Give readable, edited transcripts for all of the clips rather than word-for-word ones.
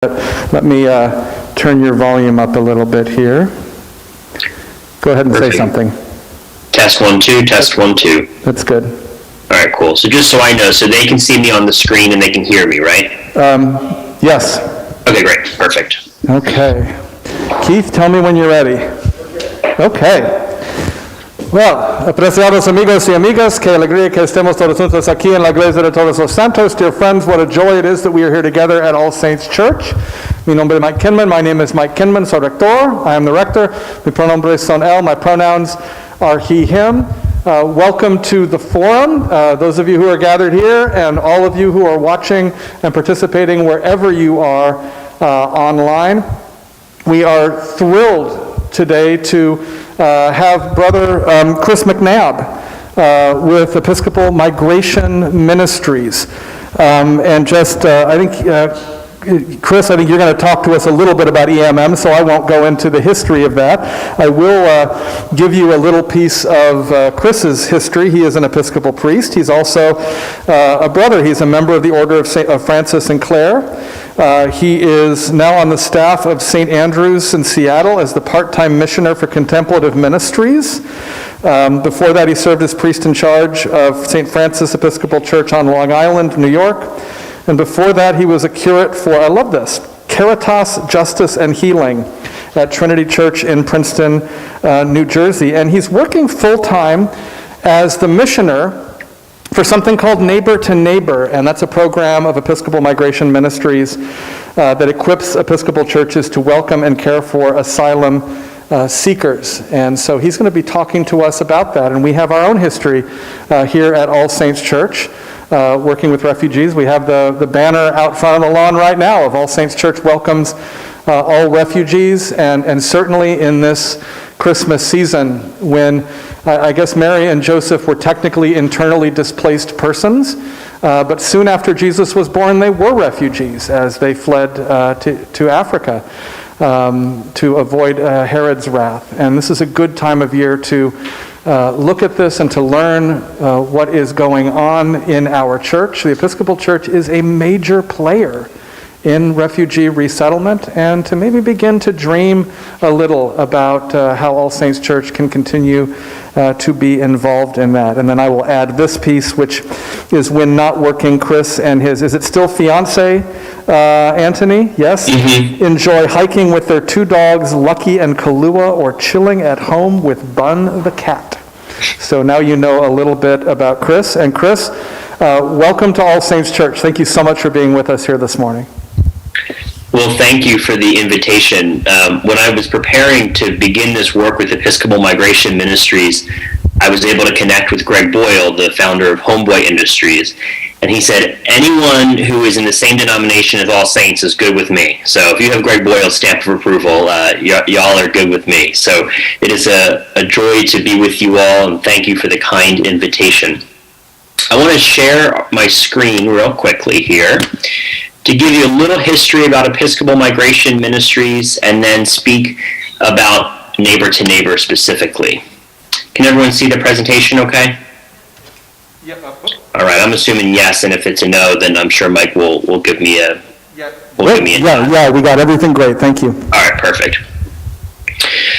Let me turn your volume up a little bit here. Go ahead and Perfect. Say something. Test 1, 2, test 1, 2. That's good. All right, cool. So just so I know, so they can see me on the screen and they can hear me, right? Yes. Okay, great. Perfect. Okay. Keith, tell me when you're ready. Okay. Well, apreciados amigos y amigas, qué alegría que estemos todos juntos aquí en la iglesia de todos los santos. Dear friends, what a joy it is that we are here together at All Saints Church. Mi nombre es Mike Kinman. My name is Mike Kinman, soy rector. I am the rector. Mi pronombres son él. My pronouns are he, him. Welcome to the forum, those of you who are gathered here and all of you who are watching and participating wherever you are online. We are thrilled today to have Brother Chris McNabb with Episcopal Migration Ministries. And just, I think, Chris, I think you're going to talk to us a little bit about EMM, so I won't go into the history of that. I will give you a little piece of Chris's history. He is an Episcopal priest. He's also a brother. He's a member of the Order of Francis and Clare. He is now on the staff of St. Andrew's in Seattle as the part-time missioner for Contemplative Ministries. Before that, he served as priest in charge of St. Francis Episcopal Church on Long Island, New York. And before that, he was a curate for, I love this, Caritas, Justice, and Healing at Trinity Church in Princeton, New Jersey. And he's working full-time as the missioner for something called Neighbor to Neighbor, and that's a program of Episcopal Migration Ministries that equips Episcopal churches to welcome and care for asylum seekers. And so he's going to be talking to us about that. And we have our own history here at All Saints Church, working with refugees. We have the banner out front on the lawn right now of All Saints Church welcomes all refugees, and certainly in this Christmas season when I guess Mary and Joseph were technically internally displaced persons, but soon after Jesus was born, they were refugees as they fled to Africa to avoid Herod's wrath. And this is a good time of year to look at this and to learn what is going on in our church. The Episcopal Church is a major player in refugee resettlement, and to maybe begin to dream a little about how All Saints Church can continue to be involved in that. And then I will add this piece, which is when not working, Chris and his, is it still fiance, Anthony? Yes? Mm-hmm. Enjoy hiking with their two dogs, Lucky and Kahlua, or chilling at home with Bun the cat. So now you know a little bit about Chris. And Chris, welcome to All Saints Church. Thank you so much for being with us here this morning. Well, thank you for the invitation. When I was preparing to begin this work with Episcopal Migration Ministries, I was able to connect with Greg Boyle, the founder of Homeboy Industries, and he said, anyone who is in the same denomination as All Saints is good with me. So if you have Greg Boyle's stamp of approval, y'all are good with me. So it is a joy to be with you all, and thank you for the kind invitation. I want to share my screen real quickly here to give you a little history about Episcopal Migration Ministries and then speak about Neighbor to Neighbor specifically. Can everyone see the presentation okay? Yep. All right, I'm assuming yes, and if it's a no, then I'm sure Mike will give me a... Yeah, we got everything great, thank you. All right, perfect.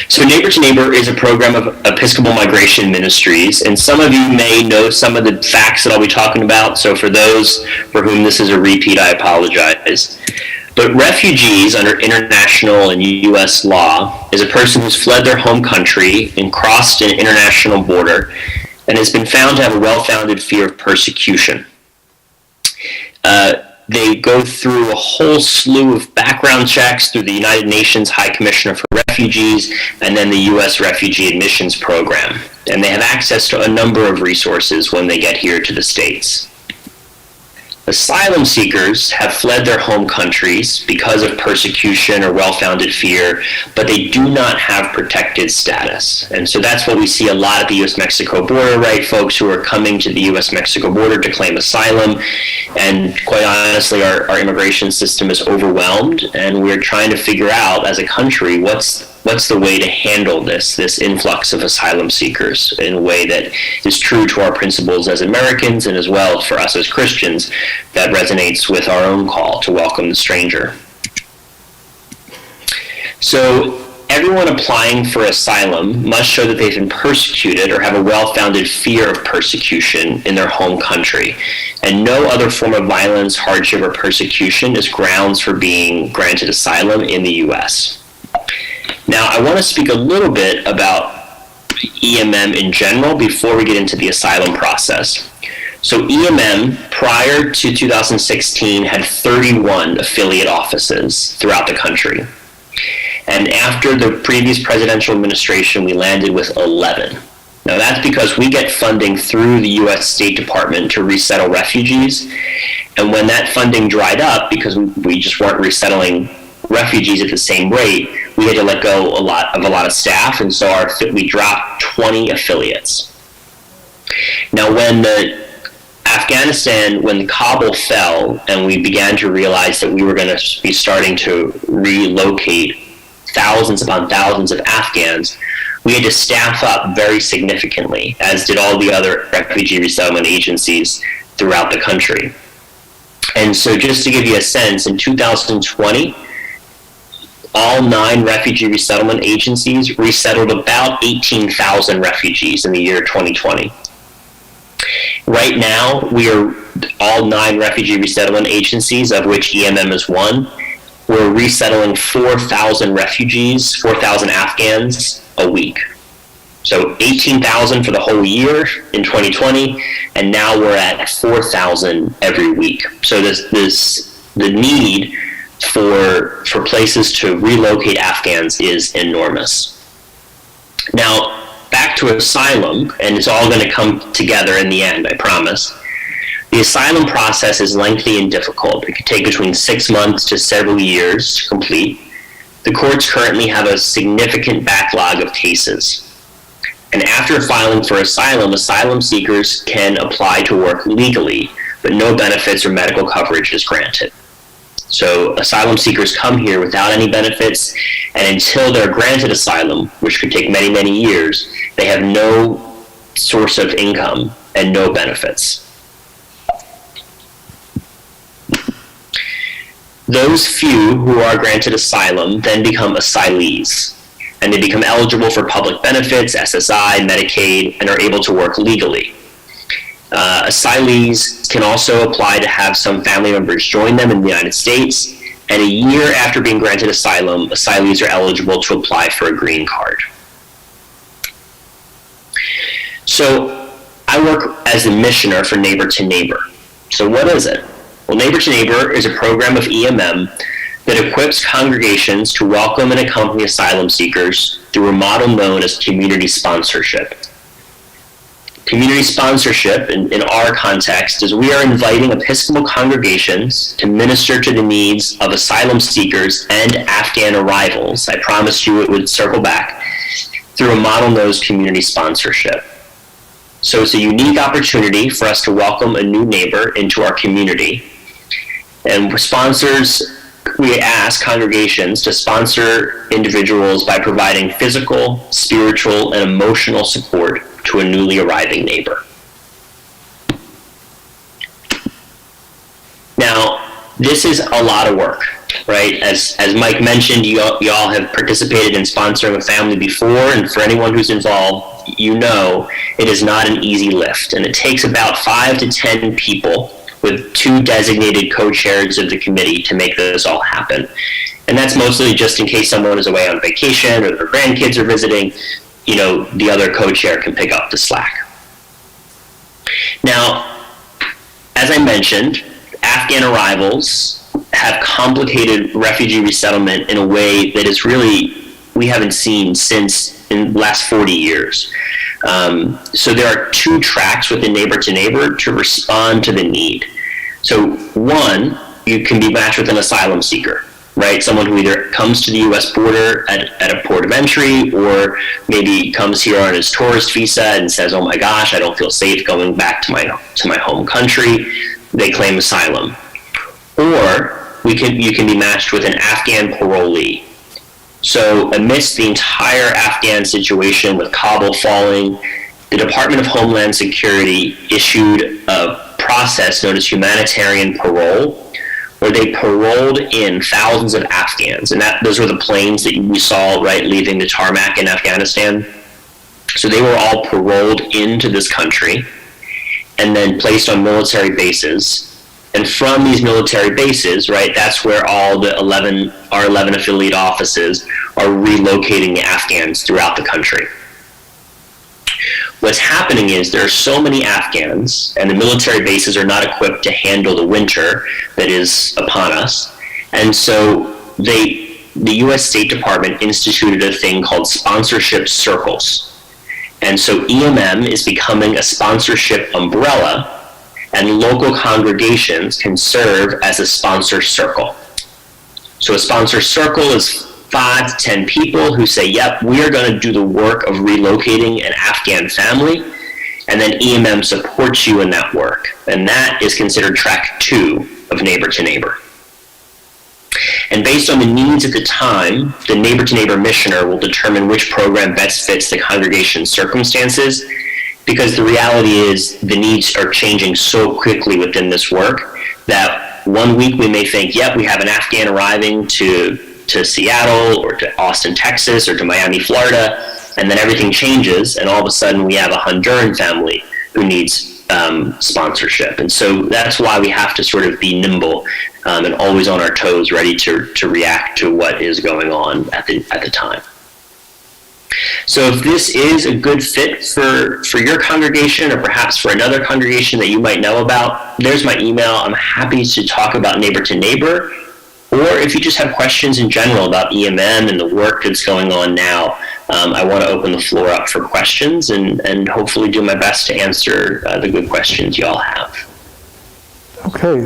So Neighbor to Neighbor is a program of Episcopal Migration Ministries, and some of you may know some of the facts that I'll be talking about, so for those for whom this is a repeat, I apologize. But refugees under international and U.S. law is a person who's fled their home country and crossed an international border and has been found to have a well-founded fear of persecution. They go through a whole slew of background checks through the United Nations High Commissioner for Refugees and then the U.S. Refugee Admissions Program. And they have access to a number of resources when they get here to the States. Asylum seekers have fled their home countries because of persecution or well-founded fear, but they do not have protected status. And so that's what we see a lot at the U.S.-Mexico border, right? Folks who are coming to the U.S.-Mexico border to claim asylum. And quite honestly, our immigration system is overwhelmed, and we're trying to figure out as a country what's what's the way to handle this influx of asylum seekers in a way that is true to our principles as Americans and as well for us as Christians that resonates with our own call to welcome the stranger. So everyone applying for asylum must show that they've been persecuted or have a well-founded fear of persecution in their home country. And no other form of violence, hardship, or persecution is grounds for being granted asylum in the U.S. Now, I want to speak a little bit about EMM in general before we get into the asylum process. So EMM, prior to 2016, had 31 affiliate offices throughout the country. And after the previous presidential administration, we landed with 11. Now, that's because we get funding through the U.S. State Department to resettle refugees. And when that funding dried up, because we just weren't resettling refugees at the same rate, we had to let go a lot of staff, and so we dropped 20 affiliates. Now, when Kabul fell, and we began to realize that we were going to be starting to relocate thousands upon thousands of Afghans, we had to staff up very significantly, as did all the other refugee resettlement agencies throughout the country. And so just to give you a sense, in 2020, all 9 refugee resettlement agencies resettled about 18,000 refugees in the year 2020. Right now, all 9 refugee resettlement agencies, of which EMM is one, we're resettling 4,000 refugees, 4,000 Afghans a week. So 18,000 for the whole year in 2020, and now we're at 4,000 every week. So the need for places to relocate Afghans is enormous. Now, back to asylum, and it's all going to come together in the end, I promise. The asylum process is lengthy and difficult. It could take between 6 months to several years to complete. The courts currently have a significant backlog of cases. And after filing for asylum seekers can apply to work legally, but no benefits or medical coverage is granted. So asylum seekers come here without any benefits, and until they're granted asylum, which could take many, many years, they have no source of income and no benefits. Those few who are granted asylum then become asylees, and they become eligible for public benefits, SSI, Medicaid, and are able to work legally. Asylees can also apply to have some family members join them in the United States, and a year after being granted asylum, asylees are eligible to apply for a green card. So I work as a missioner for Neighbor to Neighbor. So what is it? Well, Neighbor to Neighbor is a program of EMM that equips congregations to welcome and accompany asylum seekers through a model known as community sponsorship. Community sponsorship, in our context, is we are inviting Episcopal congregations to minister to the needs of asylum seekers and Afghan arrivals. I promised you it would circle back, through a model known as community sponsorship. So it's a unique opportunity for us to welcome a new neighbor into our community. And we ask congregations to sponsor individuals by providing physical, spiritual, and emotional support to a newly arriving neighbor. Now, this is a lot of work, right? As Mike mentioned, you all have participated in sponsoring a family before, and for anyone who's involved, you know it is not an easy lift, and it takes about 5 to 10 people with 2 designated co-chairs of the committee to make this all happen. And that's mostly just in case someone is away on vacation or their grandkids are visiting, the other co-chair can pick up the slack. Now, as I mentioned, Afghan arrivals have complicated refugee resettlement in a way that is really, we haven't seen since in the last 40 years. So there are 2 tracks within Neighbor to Neighbor to respond to the need. So one, you can be matched with an asylum seeker, right? Someone who either comes to the U.S. border at a port of entry, or maybe comes here on his tourist visa and says, "Oh my gosh, I don't feel safe going back to my home country." They claim asylum. Or you can be matched with an Afghan parolee. So amidst the entire Afghan situation with Kabul falling, the Department of Homeland Security issued a process known as Humanitarian Parole, where they paroled in thousands of Afghans. And those were the planes that we saw, right, leaving the tarmac in Afghanistan. So they were all paroled into this country and then placed on military bases. And from these military bases, right, that's where all the 11 affiliate offices are relocating the Afghans throughout the country. What's happening is there are so many Afghans, and the military bases are not equipped to handle the winter that is upon us. And so the U.S. State Department instituted a thing called sponsorship circles. And so EMM is becoming a sponsorship umbrella, and local congregations can serve as a sponsor circle. So a sponsor circle is 5 to 10 people who say, yep, we are going to do the work of relocating an Afghan family, and then EMM supports you in that work. And that is considered track 2 of Neighbor to Neighbor. And based on the needs at the time, the Neighbor to Neighbor missioner will determine which program best fits the congregation's circumstances, because the reality is the needs are changing so quickly within this work that one week we may think, yep, we have an Afghan arriving to Seattle or to Austin, Texas, or to Miami, Florida, and then everything changes, and all of a sudden we have a Honduran family who needs sponsorship. And so that's why we have to sort of be nimble and always on our toes, ready to react to what is going on at the time. So if this is a good fit for your congregation, or perhaps for another congregation that you might know about, there's my email. I'm happy to talk about Neighbor to Neighbor. Or if you just have questions in general about EMM and the work that's going on now, I want to open the floor up for questions and hopefully do my best to answer the good questions you all have. Okay,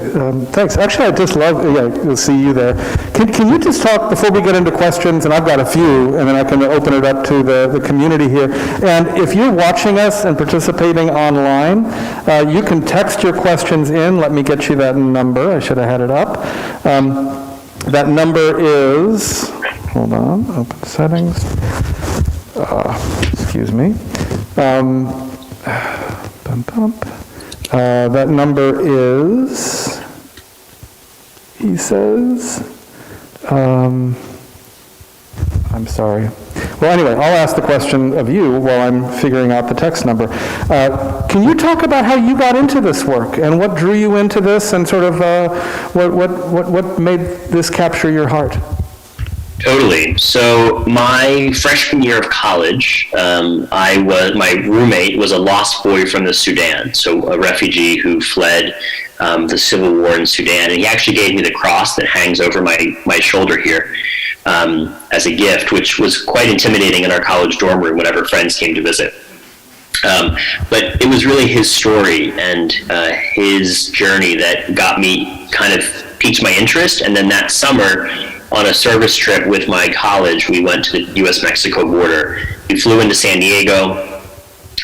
thanks. Actually, I just love, to see you there. Can you just talk, before we get into questions, and I've got a few, and then I can open it up to the community here. And if you're watching us and participating online, you can text your questions in. Let me get you that number. I should have had it up. That number is, hold on, open settings. Excuse me. That number is, he says, I'm sorry. Well, anyway, I'll ask the question of you while I'm figuring out the text number. Can you talk about how you got into this work and what drew you into this, and sort of what made this capture your heart? Totally. So my freshman year of college, my roommate was a lost boy from the Sudan, so a refugee who fled the civil war in Sudan, and he actually gave me the cross that hangs over my shoulder here as a gift, which was quite intimidating in our college dorm room whenever friends came to visit. But it was really his story and his journey that got me, kind of piqued my interest, and then that summer, on a service trip with my college, we went to the U.S.-Mexico border. We flew into San Diego,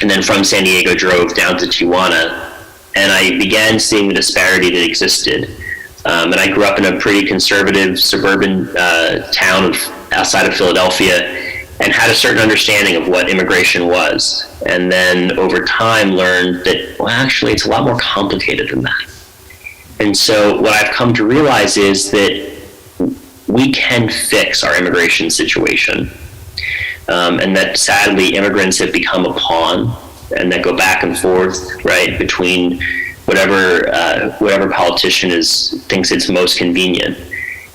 and then from San Diego drove down to Tijuana, and I began seeing the disparity that existed. And I grew up in a pretty conservative suburban town outside of Philadelphia, and had a certain understanding of what immigration was. And then over time learned that, well, actually, it's a lot more complicated than that. And so what I've come to realize is that we can fix our immigration situation, and that sadly immigrants have become a pawn, and that go back and forth, right, between whatever politician thinks it's most convenient.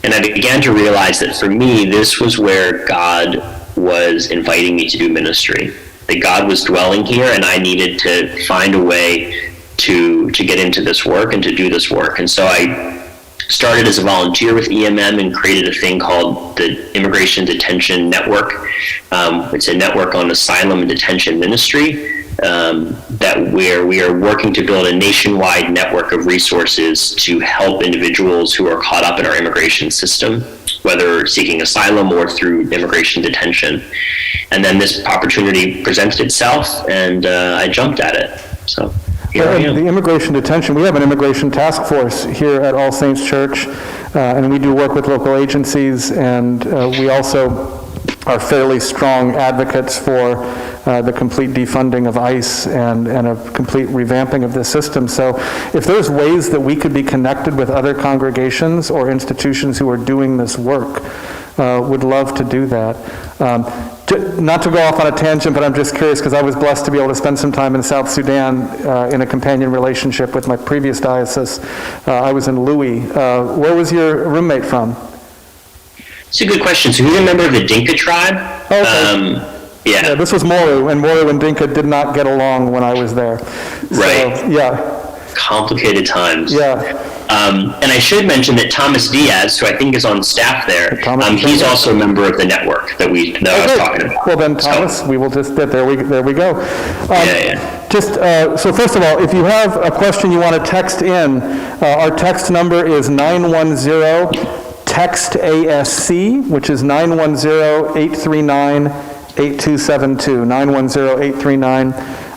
And I began to realize that for me, this was where God was inviting me to do ministry. That God was dwelling here, and I needed to find a way to get into this work and to do this work. And so I started as a volunteer with EMM and created a thing called the Immigration Detention Network. It's a network on asylum and detention ministry where we are working to build a nationwide network of resources to help individuals who are caught up in our immigration system, whether seeking asylum or through immigration detention. And then this opportunity presented itself, and I jumped at it. So. The immigration detention, we have an immigration task force here at All Saints Church, and we do work with local agencies, and we also are fairly strong advocates for the complete defunding of ICE and a complete revamping of this system. So if there's ways that we could be connected with other congregations or institutions who are doing this work, would love to do that. Not to go off on a tangent, but I'm just curious because I was blessed to be able to spend some time in South Sudan in a companion relationship with my previous diocese. I was in Louis. Where was your roommate from? It's a good question. So he's a member of the Dinka tribe. Okay. Yeah, this was Moru, and Moru and Dinka did not get along when I was there. Right. So, yeah. Complicated times. Yeah. And I should mention that Thomas Diaz, who I think is on staff there, he's also a member of the network that I was talking about. Well then, Thomas, we will just, there we go. Just, so first of all, if you have a question you want to text in, our text number is 910-TEXT-ASC, which is 910-839-8272,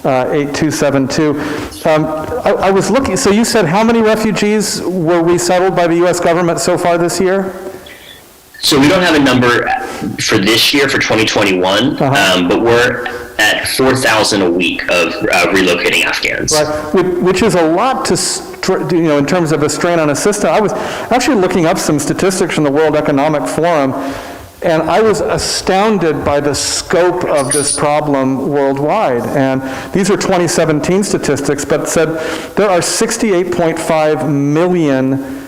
910-839-8272. I was looking, so you said how many refugees were resettled by the U.S. government so far this year? So we don't have a number for this year, for 2021, but we're at 4,000 a week of relocating Afghans. Right, which is a lot to, in terms of a strain on a system. I was actually looking up some statistics from the World Economic Forum, and I was astounded by the scope of this problem worldwide. And these are 2017 statistics, but said there are 68.5 million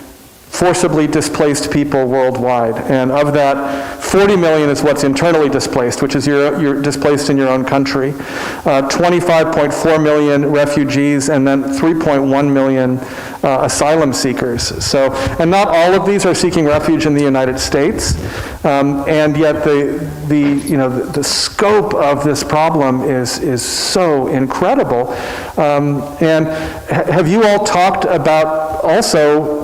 forcibly displaced people worldwide. And of that, 40 million is what's internally displaced, which is you're displaced in your own country. 25.4 million refugees, and then 3.1 million asylum seekers. So, and not all of these are seeking refuge in the United States, and yet the scope of this problem is so incredible. And have you all talked about also?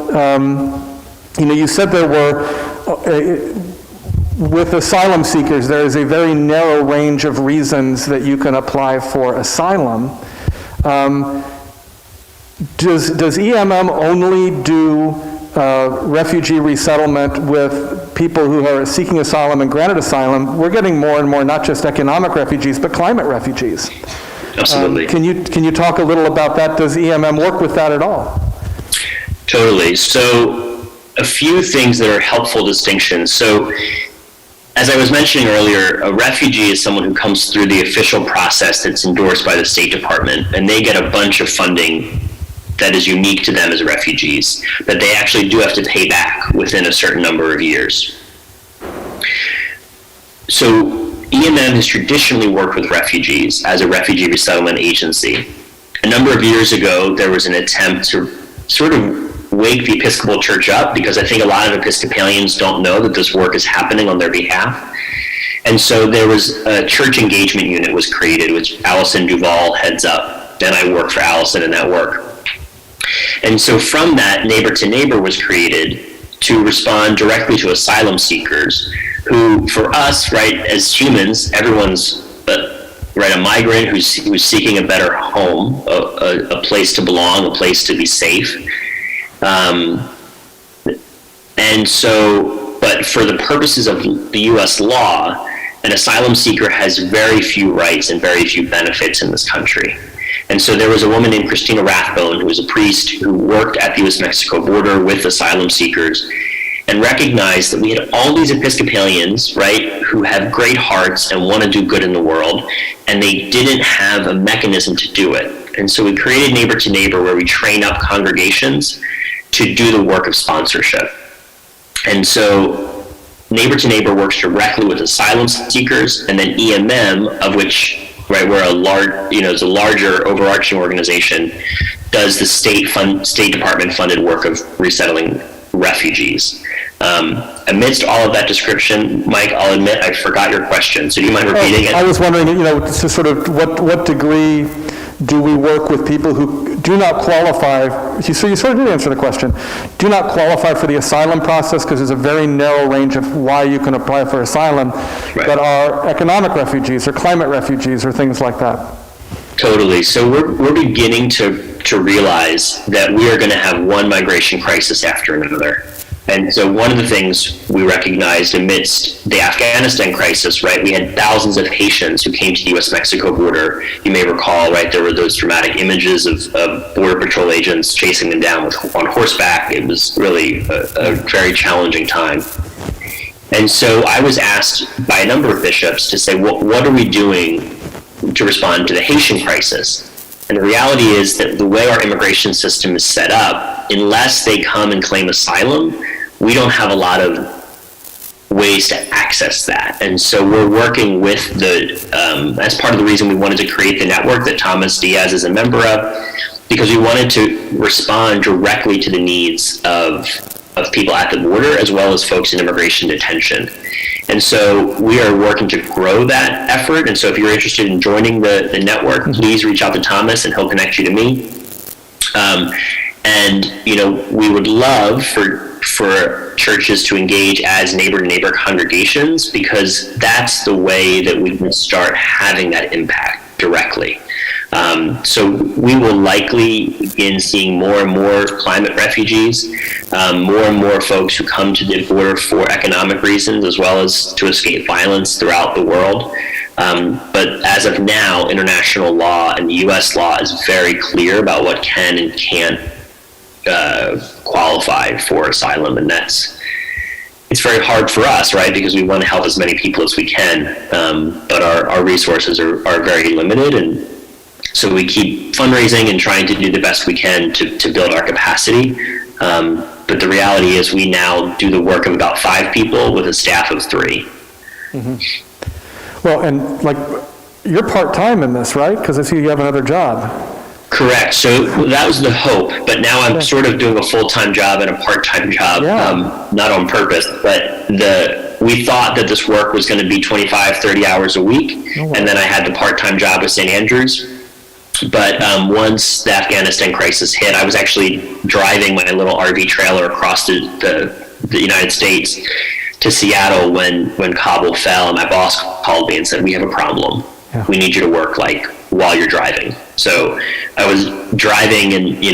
You said there were, with asylum seekers, there is a very narrow range of reasons that you can apply for asylum. Does EMM only do refugee resettlement with people who are seeking asylum and granted asylum? We're getting more and more, not just economic refugees, but climate refugees. Absolutely. Can you talk a little about that? Does EMM work with that at all? Totally. So a few things that are helpful distinctions. So as I was mentioning earlier, a refugee is someone who comes through the official process that's endorsed by the State Department, and they get a bunch of funding that is unique to them as refugees, that they actually do have to pay back within a certain number of years. So EMM has traditionally worked with refugees as a refugee resettlement agency. A number of years ago, there was an attempt to sort of wake the Episcopal Church up, because I think a lot of Episcopalians don't know that this work is happening on their behalf. And so there was a church engagement unit was created, which Allison Duvall heads up, and I work for Allison in that work. And so from that, Neighbor to Neighbor was created to respond directly to asylum seekers who, for us, right, as humans, everyone's right, a migrant who's seeking a better home, a place to belong, a place to be safe. And so, but for the purposes of the U.S. law, an asylum seeker has very few rights and very few benefits in this country. And so there was a woman named Christina Rathbone, who was a priest who worked at the U.S.-Mexico border with asylum seekers, and recognized that we had all these Episcopalians, right, who have great hearts and want to do good in the world, and they didn't have a mechanism to do it. And so we created Neighbor to Neighbor, where we train up congregations to do the work of sponsorship. And so Neighbor to Neighbor works directly with asylum seekers, and then EMM, of which, right, we're a large, it's a larger overarching organization, does the State Department funded work of resettling refugees. Amidst all of that description, Mike, I'll admit I forgot your question, so do you mind repeating it? I was wondering, to sort of what degree do we work with people who do not qualify, so you sort of did answer the question, do not qualify for the asylum process, because there's a very narrow range of why you can apply for asylum, right, but are economic refugees or climate refugees or things like that? Totally. So we're beginning to realize that we are going to have one migration crisis after another. And so one of the things we recognized amidst the Afghanistan crisis, right, we had thousands of Haitians who came to the U.S.-Mexico border. You may recall, right, there were those dramatic images of Border Patrol agents chasing them down on horseback. It was really a very challenging time. And so I was asked by a number of bishops to say, what are we doing to respond to the Haitian crisis? And the reality is that the way our immigration system is set up, unless they come and claim asylum, we don't have a lot of ways to access that. And so we're working with as part of the reason we wanted to create the network that Thomas Diaz is a member of, because we wanted to respond directly to the needs of people at the border, as well as folks in immigration detention. And so we are working to grow that effort. And so if you're interested in joining the network, please reach out to Thomas and he'll connect you to me. And, we would love for churches to engage as neighbor-to-neighbor congregations, because that's the way that we can start having that impact directly. So we will likely begin seeing more and more climate refugees, more and more folks who come to the border for economic reasons, as well as to escape violence throughout the world. But as of now, international law and the U.S. law is very clear about what can and can't qualify for asylum, and it's very hard for us, right, because we want to help as many people as we can, but our resources are very limited, and so we keep fundraising and trying to do the best we can to build our capacity. But the reality is we now do the work of about 5 people with a staff of 3. Mm-hmm. Well, and you're part-time in this, right? Because I see you have another job. Correct. So that was the hope, but now I'm sort of doing a full-time job and a part-time job, not on purpose, but we thought that this work was going to be 25, 30 hours a week, and then I had the part-time job with St. Andrews. But once the Afghanistan crisis hit, I was actually driving my little RV trailer across the United States to Seattle when Kabul fell, and my boss called me and said, "We have a problem. Yeah. We need you to work while you're driving." So I was driving and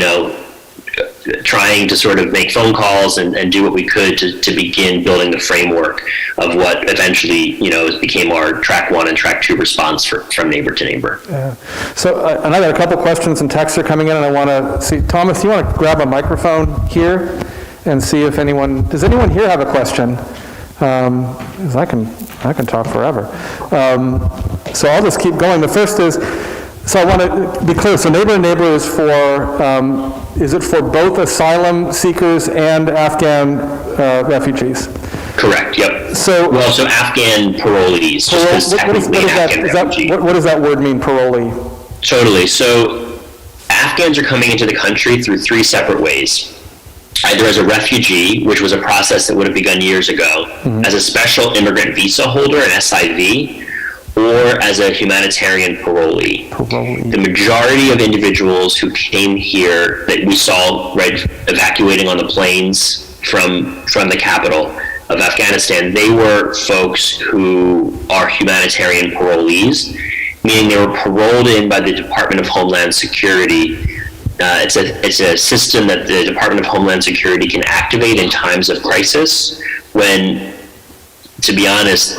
trying to sort of make phone calls and do what we could to begin building the framework of what eventually became our track 1 and track 2 response from neighbor to neighbor. Yeah. So and I got a couple questions and texts are coming in, and I want to see, Thomas, you want to grab a microphone here and see if does anyone here have a question? Because I can talk forever. So I'll just keep going. The first is, so I want to be clear. So neighbor to neighbor is is it for both asylum seekers and Afghan refugees? Correct. Yep. So Afghan parolees. What does that word mean, parolee? Totally. So Afghans are coming into the country through 3 separate ways. Either as a refugee, which was a process that would have begun years ago, as a special immigrant visa holder, an SIV, or as a humanitarian parolee. The majority of individuals who came here that we saw evacuating on the planes from the capital of Afghanistan, they were folks who are humanitarian parolees, meaning they were paroled in by the Department of Homeland Security. It's a system that the Department of Homeland Security can activate in times of crisis when, to be honest,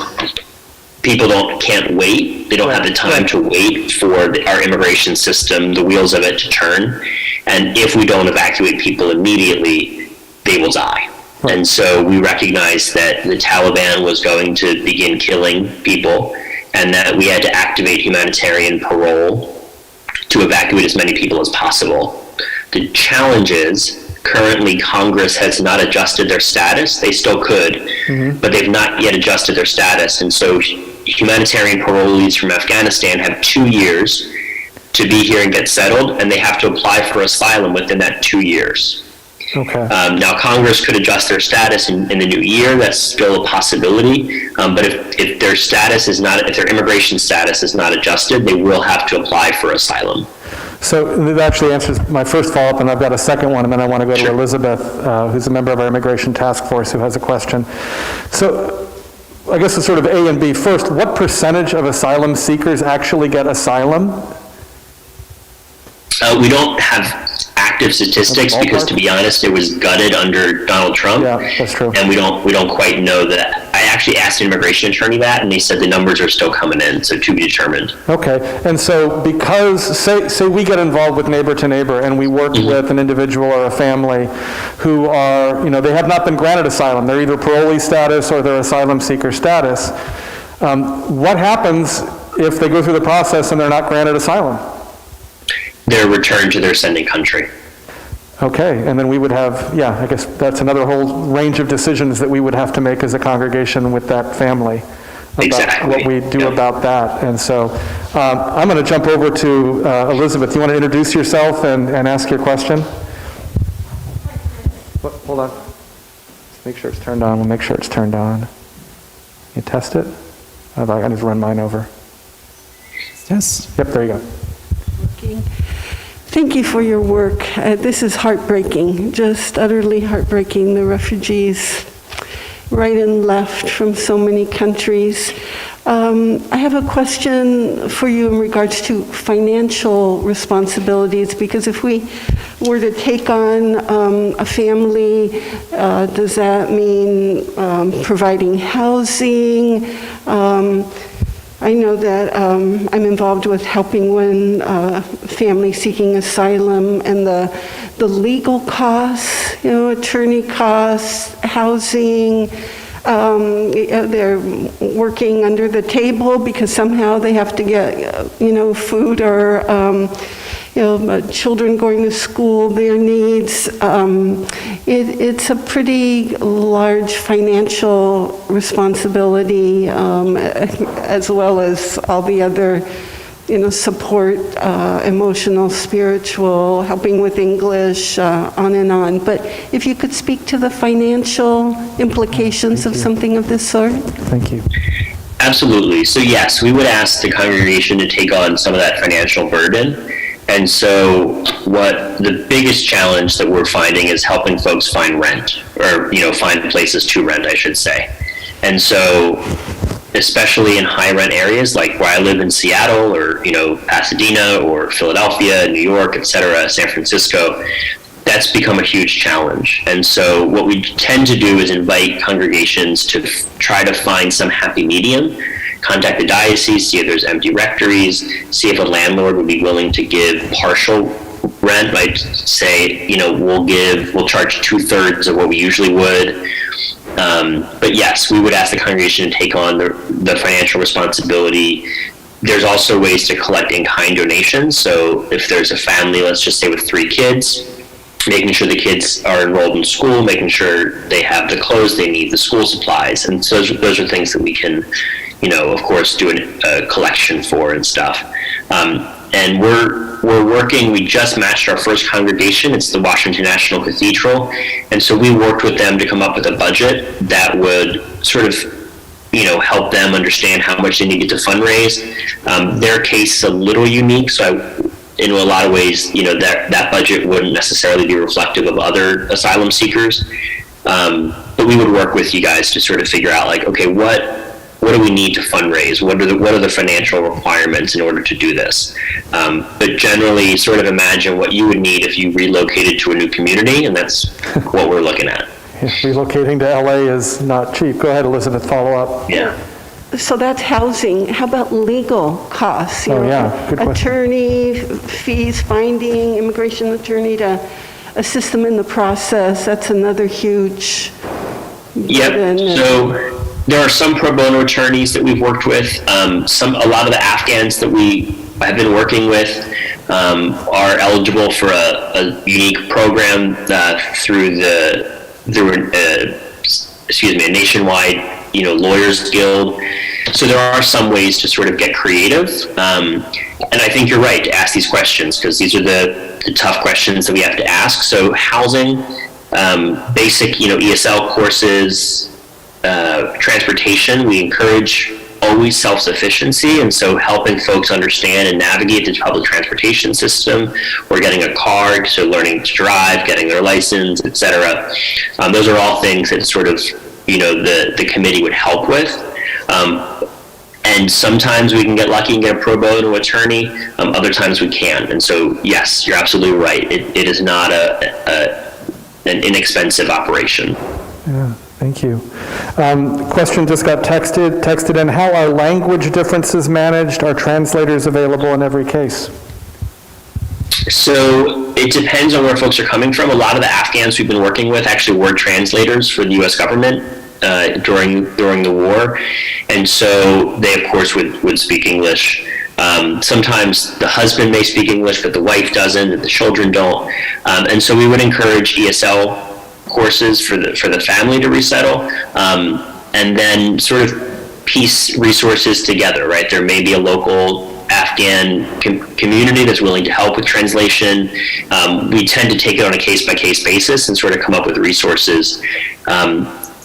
people can't wait. They don't have the time to wait for our immigration system, the wheels of it, to turn. And if we don't evacuate people immediately, they will die. Right. And so we recognized that the Taliban was going to begin killing people, and that we had to activate humanitarian parole to evacuate as many people as possible. The challenge is, currently Congress has not adjusted their status. They still could, but they've not yet adjusted their status. And so humanitarian parolees from Afghanistan have 2 years to be here and get settled, and they have to apply for asylum within that 2 years. Okay. Now, Congress could adjust their status in the new year. That's still a possibility. But if their status is not, if their immigration status is not adjusted, they will have to apply for asylum. So that actually answers my first follow-up, and I've got a second one, and then I want to go to Elizabeth, who's a member of our immigration task force, who has a question. So I guess it's sort of A and B. First, what percentage of asylum seekers actually get asylum? We don't have active statistics because, to be honest, it was gutted under Donald Trump. Yeah, that's true. And we don't quite know that. I actually asked an immigration attorney that, and they said the numbers are still coming in, so to be determined. Okay, and so because, say we get involved with Neighbor to Neighbor and we work with an individual or a family who are, they have not been granted asylum. They're either parolee status or they're asylum seeker status. What happens if they go through the process and they're not granted asylum? They're returned to their sending country. Okay, and then we would have, I guess that's another whole range of decisions that we would have to make as a congregation with that family about what we do about that. And so I'm going to jump over to Elizabeth. You want to introduce yourself and ask your question? Hold on. Just make sure it's turned on. We'll make sure it's turned on. You test it? I need to run mine over. Yes. Yep, there you go. Working. Thank you for your work. This is heartbreaking, just utterly heartbreaking. The refugees right and left from so many countries. I have a question for you in regards to financial responsibilities, because if we were to take on a family, does that mean providing housing? I know that I'm involved with helping when families seeking asylum, and the legal costs, attorney costs, housing, they're working under the table because somehow they have to get, food or, children going to school, their needs. It's a pretty large financial responsibility, as well as all the other, support, emotional, spiritual, helping with English, on and on. But if you could speak to the financial implications of something of this sort? Thank you. Absolutely. So yes, we would ask the congregation to take on some of that financial burden. And so what the biggest challenge that we're finding is helping folks find rent, or, find places to rent, I should say. And so, especially in high rent areas like where I live in Seattle, or, Pasadena or Philadelphia, New York, et cetera, San Francisco, that's become a huge challenge. And so what we tend to do is invite congregations to try to find some happy medium. Contact the diocese, see if there's empty rectories, see if a landlord would be willing to give partial rent. Like say, we'll charge 2/3 of what we usually would. But yes, we would ask the congregation to take on the financial responsibility. There's also ways to collect in-kind donations. So if there's a family, let's just say with 3 kids, making sure the kids are enrolled in school, making sure they have the clothes they need, the school supplies. And so those are things that we can, of course, do a collection for and stuff. And we're working, we just matched our first congregation. It's the Washington National Cathedral. And so we worked with them to come up with a budget that would sort of, help them understand how much they needed to fundraise. Their case is a little unique. So in a lot of ways, that budget wouldn't necessarily be reflective of other asylum seekers. But we would work with you guys to sort of figure out, like, okay, what do we need to fundraise? What are the financial requirements in order to do this? But generally, sort of imagine what you would need if you relocated to a new community, and that's what we're looking at. Relocating to LA is not cheap. Go ahead, Elizabeth, follow up. Yeah. So that's housing. How about legal costs? Good question. Attorney fees, finding immigration attorney to assist them in the process. That's another huge burden. Yep. So there are some pro bono attorneys that we've worked with. A lot of the Afghans that we have been working with are eligible for a unique program through a nationwide lawyers guild. So there are some ways to sort of get creative. And I think you're right to ask these questions, because these are the tough questions that we have to ask. So housing, basic ESL courses, transportation, we encourage always self-sufficiency, and so helping folks understand and navigate the public transportation system, or getting a car, so learning to drive, getting their license, etc. Those are all things that sort of the committee would help with. And sometimes we can get lucky and get a pro bono attorney. Other times we can't. And so, yes, you're absolutely right. It is not an inexpensive operation. Yeah, thank you. Question just got texted in. How are language differences managed? Are translators available in every case? So it depends on where folks are coming from. A lot of the Afghans we've been working with actually were translators for the U.S. government during the war, and so they of course would speak English. Sometimes the husband may speak English, but the wife doesn't, and the children don't. And so we would encourage ESL courses for the family to resettle, and then sort of piece resources together. Right, there may be a local Afghan community that's willing to help with translation. We tend to take it on a case-by-case basis and sort of come up with resources.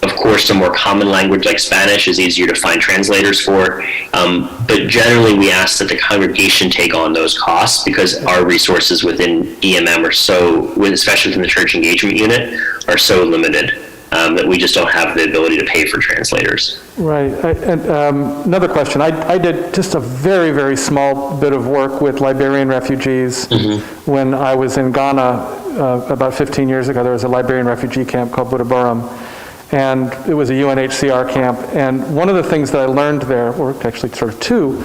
Of course, a more common language like Spanish is easier to find translators for, but generally we ask that the congregation take on those costs because our resources within EMM are so, especially within the church engagement unit, are so limited that we just don't have the ability to pay for translators. Right. Another question. I did just a very, very small bit of work with Liberian refugees when I was in Ghana about 15 years ago. There was a Liberian refugee camp called Budaburam, and it was a UNHCR camp. And one of the things that I learned there, or actually sort of two,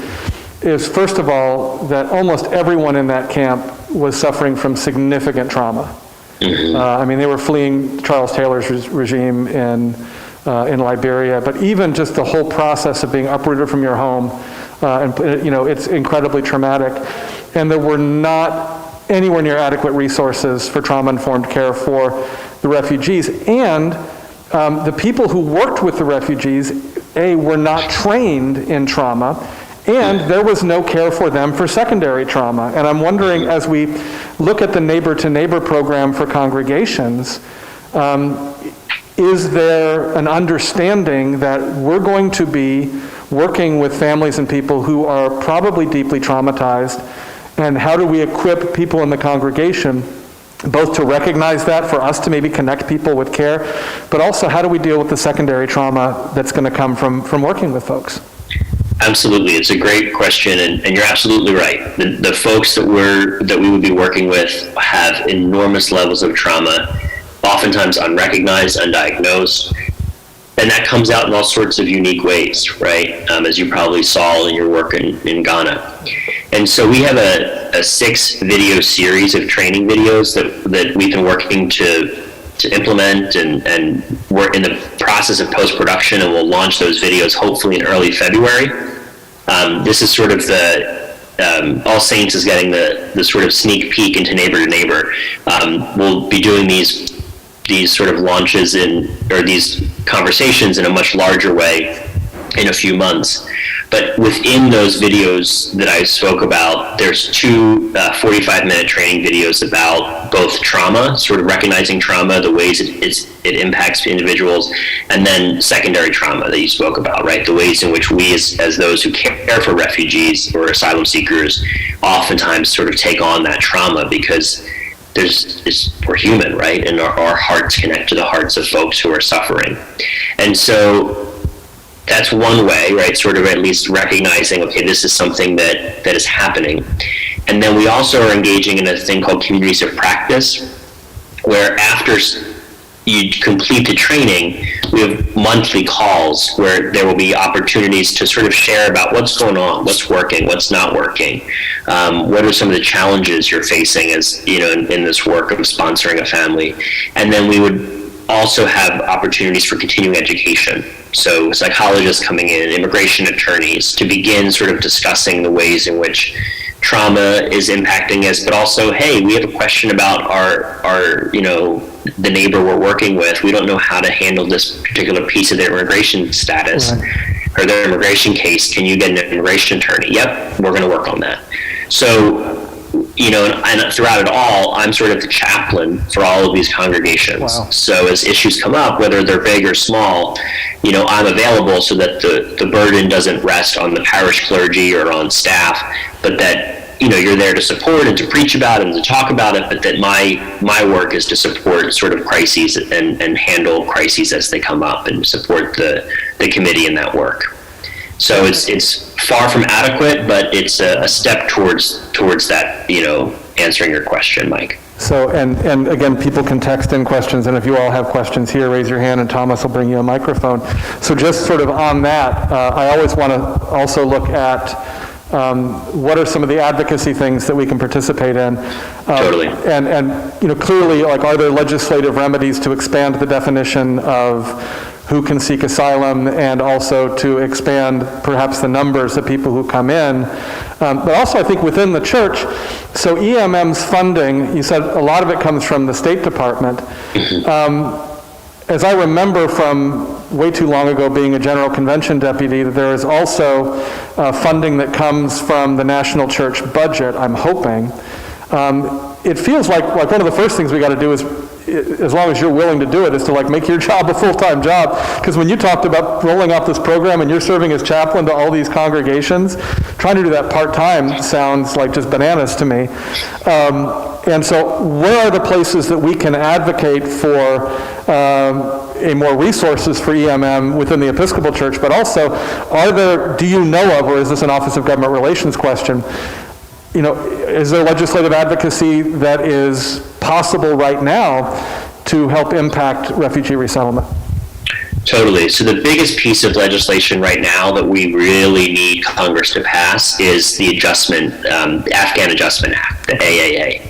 is first of all that almost everyone in that camp was suffering from significant trauma. I mean, they were fleeing Charles Taylor's regime in Liberia, but even just the whole process of being uprooted from your home, it's incredibly traumatic. And there were not anywhere near adequate resources for trauma-informed care for the refugees. And the people who worked with the refugees, were not trained in trauma, and there was no care for them for secondary trauma. And I'm wondering, as we look at the neighbor-to-neighbor program for congregations, is there an understanding that we're going to be working with families and people who are probably deeply traumatized, and how do we equip people in the congregation both to recognize that, for us to maybe connect people with care, but also how do we deal with the secondary trauma that's going to come from working with folks? Absolutely, it's a great question, and you're absolutely right. The folks that we would be working with have enormous levels of trauma, oftentimes unrecognized, undiagnosed, and that comes out in all sorts of unique ways, right? As you probably saw in your work in Ghana. And so we have a 6-video series of training videos that we've been working to implement, and we're in the process of post-production, and we'll launch those videos hopefully in early February. This is sort of All Saints is getting the sort of sneak peek into neighbor to neighbor. We'll be doing these sort of launches or these conversations in a much larger way in a few months. But within those videos that I spoke about, there's 2 45-minute training videos about both trauma, sort of recognizing trauma, the ways it impacts individuals, and then secondary trauma that you spoke about, right? The ways in which we, as those who care for refugees or asylum seekers, oftentimes sort of take on that trauma because we're human, right? And our hearts connect to the hearts of folks who are suffering. And so that's one way, right? Sort of at least recognizing, okay, this is something that is happening. And then we also are engaging in a thing called communities of practice, where after you complete the training, we have monthly calls where there will be opportunities to sort of share about what's going on, what's working, what's not working, what are some of the challenges you're facing as, in this work of sponsoring a family. And then we would also have opportunities for continuing education. So psychologists coming in, immigration attorneys, to begin sort of discussing the ways in which trauma is impacting us, but also, hey, we have a question about our the neighbor we're working with. We don't know how to handle this particular piece of their immigration status or their immigration case. Can you get an immigration attorney? Yep, we're going to work on that. So, and throughout it all, I'm sort of the chaplain for all of these congregations. Wow. So as issues come up, whether they're big or small, I'm available so that the burden doesn't rest on the parish clergy or on staff, but that, you're there to support and to preach about it and to talk about it, but that my work is to support sort of crises and handle crises as they come up and support the committee in that work. So it's far from adequate, but it's a step towards that, answering your question, Mike. So, and again, people can text in questions, and if you all have questions here, raise your hand and Thomas will bring you a microphone. So just sort of on that, I always want to also look at what are some of the advocacy things that we can participate in. Totally. And clearly, like, are there legislative remedies to expand the definition of who can seek asylum, and also to expand perhaps the numbers of people who come in. But also I think within the church, so EMM's funding, you said a lot of it comes from the State Department. As I remember from way too long ago being a General Convention deputy, that there is also funding that comes from the national church budget, I'm hoping. It feels like one of the first things we got to do is, as long as you're willing to do it, is to make your job a full-time job. Because when you talked about rolling out this program and you're serving as chaplain to all these congregations, trying to do that part-time sounds like just bananas to me. And so where are the places that we can advocate for more resources for EMM within the Episcopal Church, but also do you know of, or is this an Office of Government Relations question, is there legislative advocacy that is possible right now to help impact refugee resettlement? Totally. So the biggest piece of legislation right now that we really need Congress to pass is the Afghan Adjustment Act, the AAA.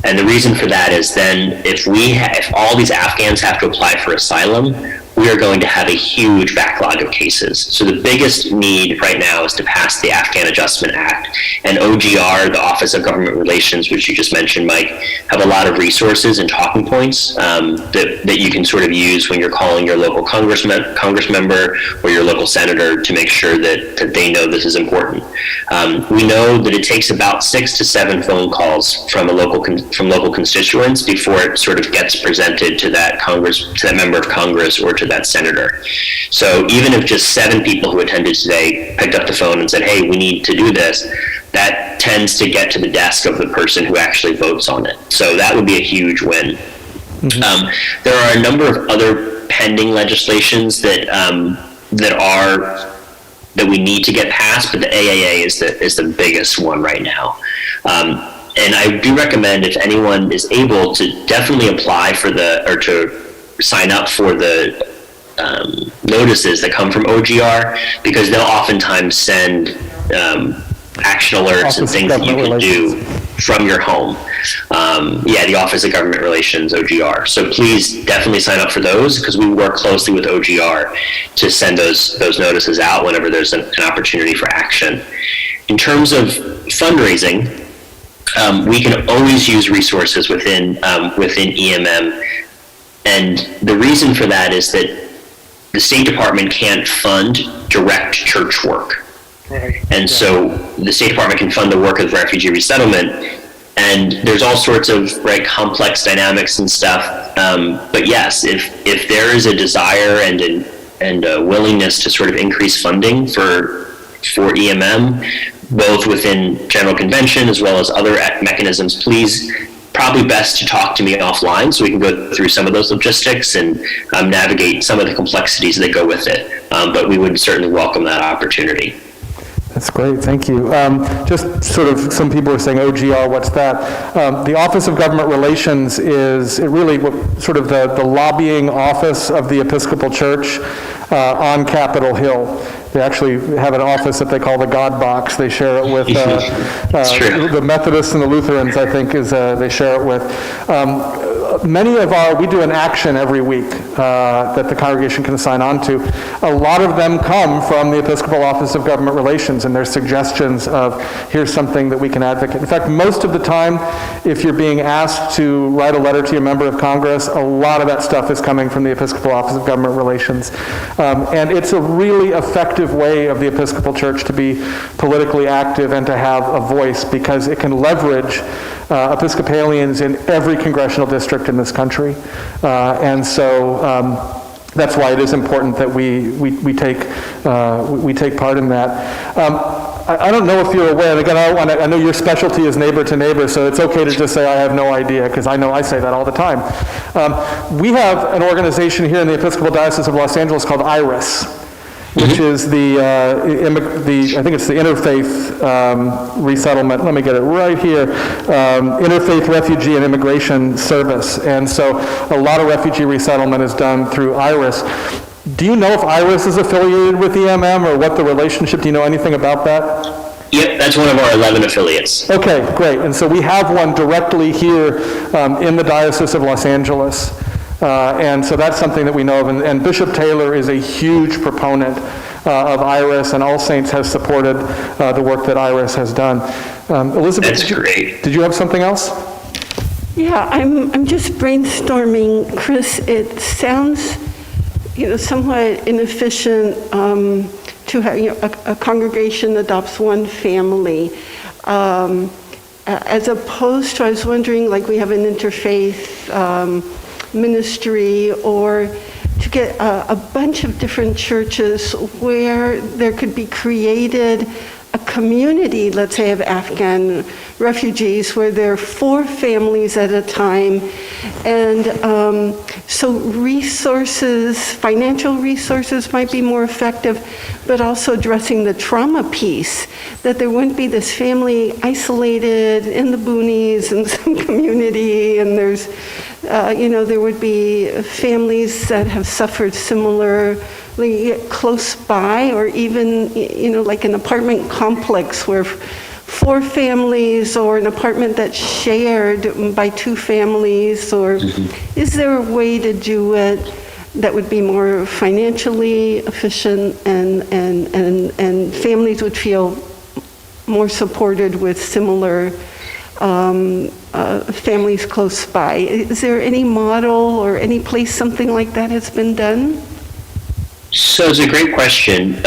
And the reason for that is then if all these Afghans have to apply for asylum, we are going to have a huge backlog of cases. So the biggest need right now is to pass the Afghan Adjustment Act. And OGR, the Office of Government Relations, which you just mentioned, Mike, have a lot of resources and talking points that you can sort of use when you're calling your local congress member or your local senator to make sure that they know this is important. We know that it takes about 6 to 7 phone calls from local constituents before it sort of gets presented to that member of Congress or to that senator. So even if just 7 people who attended today picked up the phone and said, hey, we need to do this, that tends to get to the desk of the person who actually votes on it. So that would be a huge win. Mm-hmm. There are a number of other pending legislations that we need to get passed, but the AAA is the biggest one right now. And I do recommend, if anyone is able, to definitely apply for to sign up for the notices that come from OGR, because they'll oftentimes send action alerts and things that you can do from your home. The Office of Government Relations, OGR. So please definitely sign up for those, because we work closely with OGR to send those notices out whenever there's an opportunity for action. In terms of fundraising, we can always use resources within EMM. And the reason for that is that the State Department can't fund direct church work. Right. And so the State Department can fund the work of refugee resettlement, and there's all sorts of complex dynamics and stuff. But yes, if there is a desire and a willingness to sort of increase funding for EMM, both within General Convention as well as other mechanisms, please, probably best to talk to me offline so we can go through some of those logistics and navigate some of the complexities that go with it. But we would certainly welcome that opportunity. That's great, thank you. Just sort of, some people are saying, OGR, what's that? The Office of Government Relations is sort of the lobbying office of the Episcopal Church on Capitol Hill. They actually have an office that they call the God Box. They share it with the Methodists and the Lutherans, I think, they share it with. We do an action every week that the congregation can sign on to. A lot of them come from the Episcopal Office of Government Relations, and their suggestions of, here's something that we can advocate. In fact, most of the time, if you're being asked to write a letter to a member of Congress, a lot of that stuff is coming from the Episcopal Office of Government Relations. And it's a really effective way of the Episcopal Church to be politically active and to have a voice, because it can leverage Episcopalians in every congressional district in this country. And so that's why it is important that we take part in that. I don't know if you're aware, and again, I know your specialty is neighbor to neighbor, so it's okay to just say I have no idea, because I know I say that all the time. We have an organization here in the Episcopal Diocese of Los Angeles called IRIS. which is the I think it's the Interfaith Resettlement, let me get it right here, Interfaith Refugee and Immigration Service. And so a lot of refugee resettlement is done through IRIS. Do you know if IRIS is affiliated with EMM or what the relationship, do you know anything about that? Yep, that's one of our 11 affiliates. Okay, great. And so we have one directly here in the Diocese of Los Angeles. And so that's something that we know of. And Bishop Taylor is a huge proponent of IRIS, and All Saints has supported the work that IRIS has done. Elizabeth, That's great. Did you have something else? Yeah, I'm just brainstorming, Chris. It sounds, somewhat inefficient to have, a congregation adopts one family, as opposed to, I was wondering, like we have an interfaith ministry, or to get a bunch of different churches where there could be created a community, let's say, of Afghan refugees, where there are 4 families at a time. And so resources, financial resources might be more effective, but also addressing the trauma piece, that there wouldn't be this family isolated in the boonies in some community, and there's, there would be families that have suffered similarly close by, or even, like an apartment complex where 4 families, or an apartment that's shared by 2 families, or is there a way to do it that would be more financially efficient, and families would feel more supported with similar families close by? Is there any model or any place something like that has been done? So it's a great question.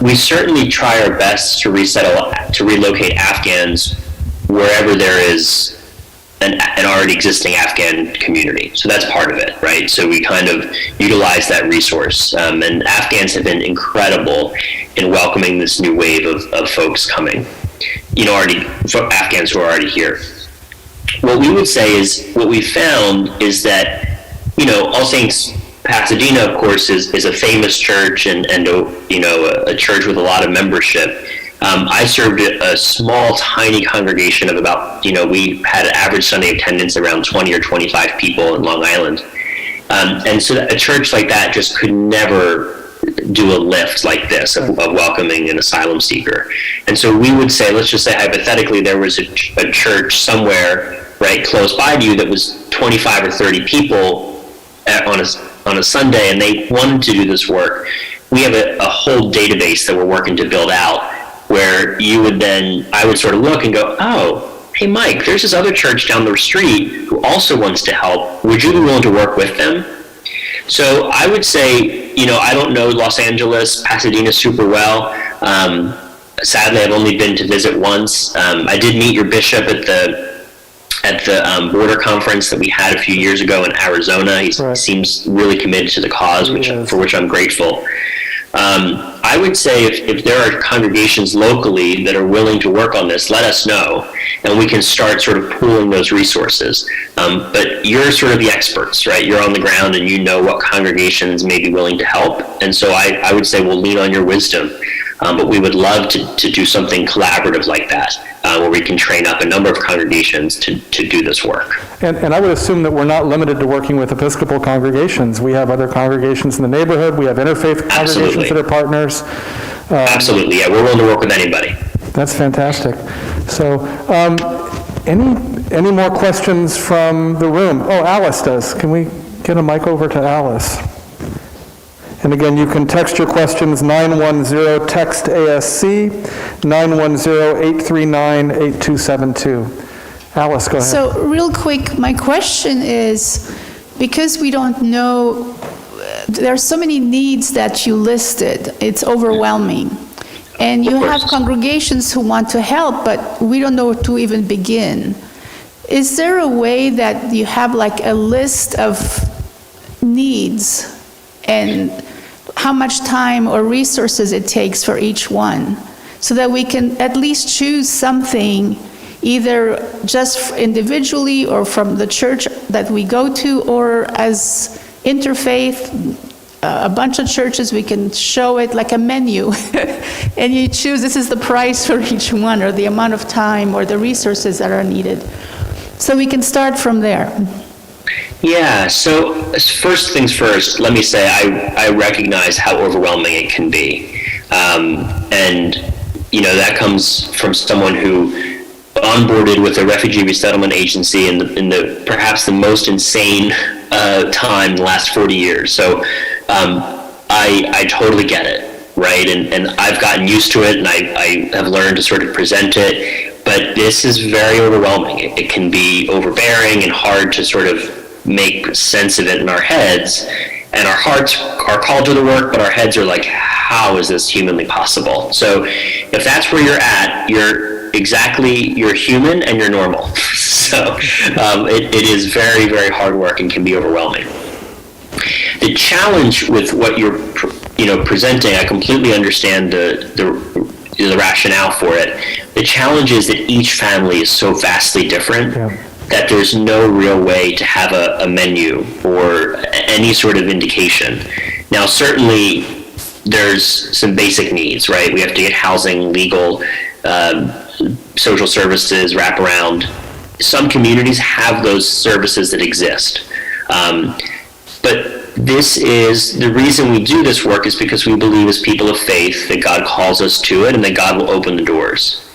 We certainly try our best to relocate Afghans wherever there is an already existing Afghan community. So that's part of it, right? So we kind of utilize that resource. And Afghans have been incredible in welcoming this new wave of folks coming, Afghans who are already here. What we would say is, what we found is that, All Saints Pasadena, of course, is a famous church and a church with a lot of membership. I served a small, tiny congregation of about, we had an average Sunday attendance around 20 or 25 people in Long Island. And so a church like that just could never do a lift like this of welcoming an asylum seeker. And so we would say, let's just say hypothetically, there was a church somewhere right close by to you that was 25 or 30 people on a Sunday, and they wanted to do this work. We have a whole database that we're working to build out, where I would sort of look and go, oh, hey, Mike, there's this other church down the street who also wants to help. Would you be willing to work with them? So I would say, I don't know Los Angeles, Pasadena super well. Sadly, I've only been to visit once. I did meet your bishop at the border conference that we had a few years ago in Arizona. He seems really committed to the cause, for which I'm grateful. I would say if there are congregations locally that are willing to work on this, let us know, and we can start sort of pooling those resources. But you're sort of the experts, right? You're on the ground and you know what congregations may be willing to help. And so I would say we'll lean on your wisdom. But we would love to do something collaborative like that, where we can train up a number of congregations to do this work. And I would assume that we're not limited to working with Episcopal congregations. We have other congregations in the neighborhood. We have interfaith congregations that are partners. Absolutely, yeah. We're willing to work with anybody. That's fantastic. So any more questions from the room? Oh, Alice does. Can we get a mic over to Alice? And again, you can text your questions 910-TEXT-ASC, 910-839-8272. Alice, go ahead. So real quick, my question is, because we don't know, there are so many needs that you listed, it's overwhelming. And you have congregations who want to help, but we don't know where to even begin. Is there a way that you have like a list of needs and how much time or resources it takes for each one, so that we can at least choose something, either just individually or from the church that we go to, or as interfaith, a bunch of churches, we can show it like a menu. And you choose, this is the price for each one, or the amount of time, or the resources that are needed. So we can start from there. Yeah, so first things first, let me say I recognize how overwhelming it can be. And, that comes from someone who onboarded with a refugee resettlement agency in the perhaps the most insane time in the last 40 years. So I totally get it, right? And I've gotten used to it, and I have learned to sort of present it. But this is very overwhelming. It can be overbearing and hard to sort of make sense of it in our heads. And our hearts are called to the work, but our heads are like, how is this humanly possible? So if that's where you're at, you're human and you're normal. So it is very, very hard work and can be overwhelming. The challenge with what you're presenting, I completely understand the rationale for it. The challenge is that each family is so vastly different that there's no real way to have a menu or any sort of indication. Now, certainly there's some basic needs, right? We have to get housing, legal, social services, wraparound. Some communities have those services that exist. But this is, the reason we do this work is because we believe as people of faith that God calls us to it and that God will open the doors.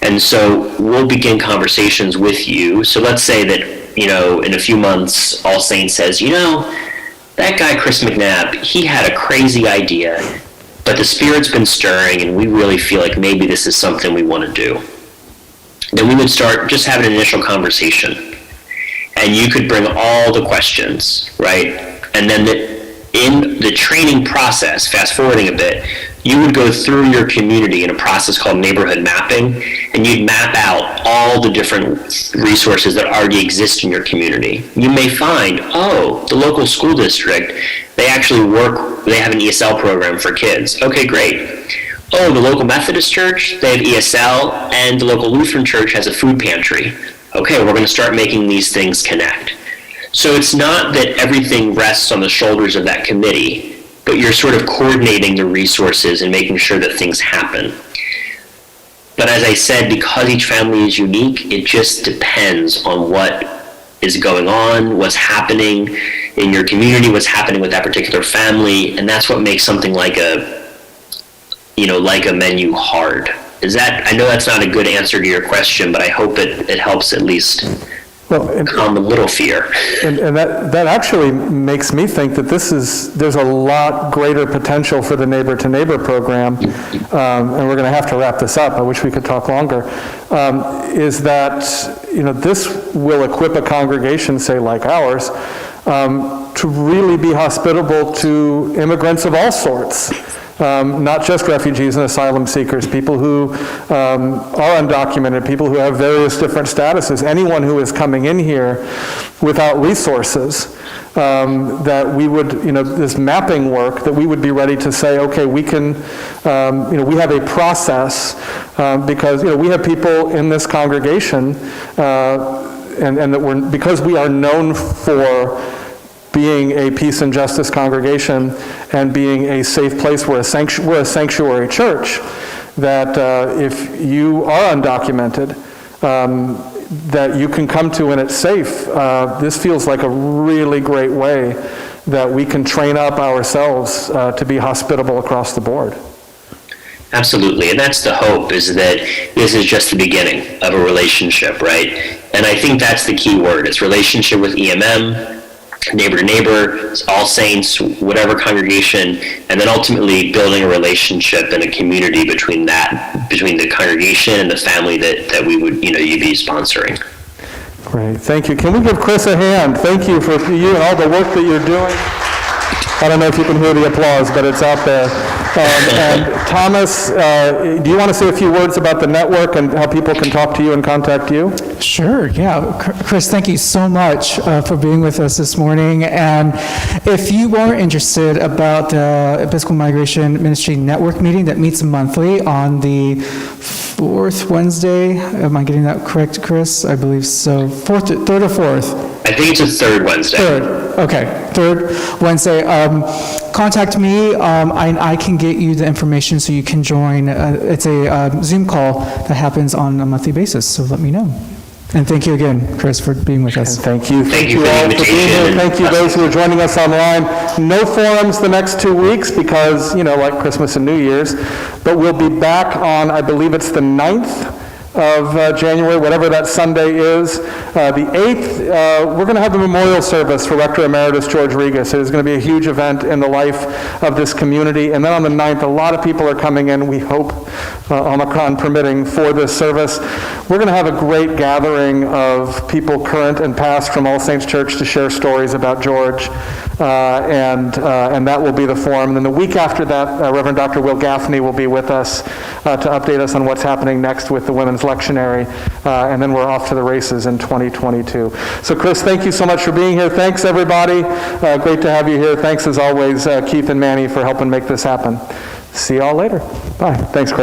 And so we'll begin conversations with you. So let's say that, in a few months, All Saints says, that guy, Chris McNabb, he had a crazy idea, but the Spirit's been stirring and we really feel like maybe this is something we want to do. Then we would start just having an initial conversation. And you could bring all the questions, right? And then in the training process, fast forwarding a bit, you would go through your community in a process called neighborhood mapping, and you'd map out all the different resources that already exist in your community. You may find, the local school district, they have an ESL program for kids. Okay, great. The local Methodist church, they have ESL, and the local Lutheran church has a food pantry. Okay, we're going to start making these things connect. So it's not that everything rests on the shoulders of that committee, but you're sort of coordinating the resources and making sure that things happen. But as I said, because each family is unique, it just depends on what is going on, what's happening in your community, what's happening with that particular family, and that's what makes something like a menu hard. I know that's not a good answer to your question, but I hope it helps at least calm a little fear. And that actually makes me think that there's a lot greater potential for the neighbor-to-neighbor program, and we're going to have to wrap this up. I wish we could talk longer. Is that this will equip a congregation, say like ours, to really be hospitable to immigrants of all sorts. Not just refugees and asylum seekers, people who are undocumented, people who have various different statuses, anyone who is coming in here without resources, that we would, this mapping work, that we would be ready to say, okay, we can, we have a process, because, we have people in this congregation, and that because we are known for being a peace and justice congregation and being a safe place, we're a sanctuary church, that if you are undocumented, that you can come to and it's safe. This feels like a really great way that we can train up ourselves to be hospitable across the board. Absolutely, and that's the hope, is that this is just the beginning of a relationship, right? And I think that's the key word. It's relationship with EMM, neighbor to neighbor, All Saints, whatever congregation, and then ultimately building a relationship and a community between the congregation and the family that we would, you'd be sponsoring. Great, thank you. Can we give Chris a hand? Thank you for you and all the work that you're doing. I don't know if you can hear the applause, but it's out there. And Thomas, do you want to say a few words about the network and how people can talk to you and contact you? Sure, yeah. Chris, thank you so much for being with us this morning. And if you are interested about the Episcopal Migration Ministry Network meeting that meets monthly on the fourth Wednesday, am I getting that correct, Chris? I believe so. Third or fourth? I think it's a third Wednesday. Third. Okay, third Wednesday. Contact me, and I can get you the information so you can join. It's a Zoom call that happens on a monthly basis, so let me know. And thank you again, Chris, for being with us. Thank you. Thank you for the all for being here. invitation. Thank you those who are joining us online. No forums the next 2 weeks because, like Christmas and New Year's, but we'll be back on, I believe it's the 9th of January, whatever that Sunday is. The 8th, we're going to have the memorial service for Rector Emeritus George Regas. It is going to be a huge event in the life of this community. And then on the 9th, a lot of people are coming in, we hope, Omicron permitting, for this service. We're going to have a great gathering of people current and past from All Saints Church to share stories about George. And that will be the forum. And then the week after that, Reverend Dr. Will Gaffney will be with us to update us on what's happening next with the Women's Lectionary. And then we're off to the races in 2022. So Chris, thank you so much for being here. Thanks, everybody. Great to have you here. Thanks, as always, Keith and Manny, for helping make this happen. See you all later. Bye. Thanks, Chris.